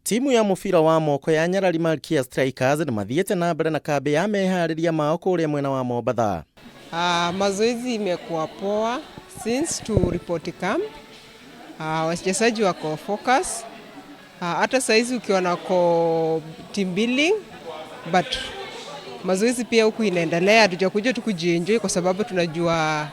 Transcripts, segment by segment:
Timu ya mubira wa moko ya Nyarari Malkia Strikers ni mathiete na mbere na kambi ya mehariria mao kuria mwena wa Mombatha. Mazoezi imekuwa poa since to report camp. Wachezaji wako focus. Hata saizi ukiona ko team building, but mazoezi pia huku inaendelea. Hatujakuja tu kujienjoy kwa sababu tunajua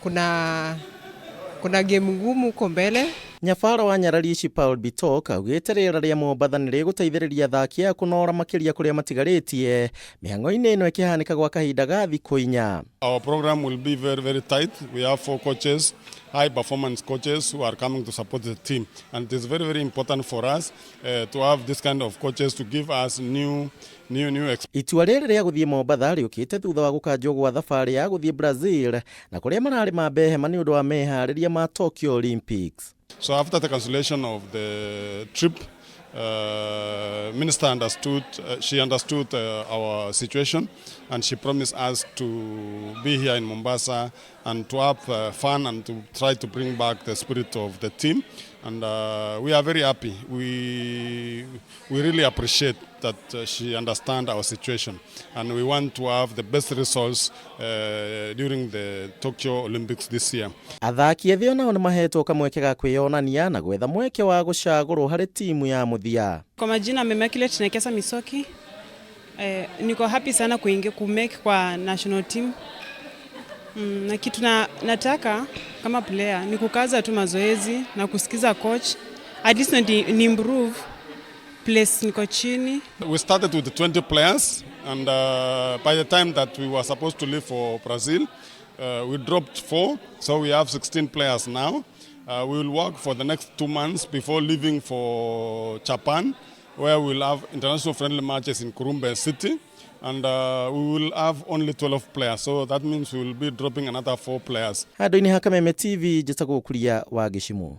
kuna game ngumu huko mbele. Nyabara wa Nyarari ici Paul Bitok augite rĩera rĩa Mombatha nĩ rĩgũteithĩrĩria athaki a kũnora makĩria kũrĩa matigarĩtie mĩhang'o-inĩ ĩno ĩkĩhanĩka gwa kahinda ga thikũ 4. Our program will be very, very tight. We have 4 coaches, high performance coaches who are coming to support the team, and it is very, very important for us to have this kind of coaches to give us new Itua rĩrĩ rĩa gũthiĩ Mombatha rĩũkĩte thutha wa gũkanjwo gwa thabarĩ ya gũthiĩ Brazil na kũrĩa mararĩ mambe hema nĩ ũndũ wa meharĩria ma Tokyo Olympics. So after the cancellation of the trip, Minister understood, she understood our situation, and she promised us to be here in Mombasa and to have fun and to try to bring back the spirit of the team. And we are very happy. We really appreciate that she understands our situation, and we want to have the best results during the Tokyo Olympics this year. Athaki ethĩ onao nĩ mahetwo kamweke ga kwĩyonania na gwetha mweke wa gũcagũrwo harĩ timu ya mũthia. Kwa majina Immaculate Nekesa Misoki, niko happy sana kumake kwa national team. Na kitu nataka kama player ni kukaza tu mazoezi na kusikiza coach, at least ni improve place niko chini. We started with 20 players, and by the time that we were supposed to leave for Brazil, we dropped 4, so we have 16 players now. We will work for the next 2 months before leaving for Japan, where we will have international friendly matches in Kurumbe City. And we will have only 12 players, so that means we will be dropping another 4 players. Handũ-inĩ ha Kameme TV, njĩtagwo Kuria wa Gĩchimũ.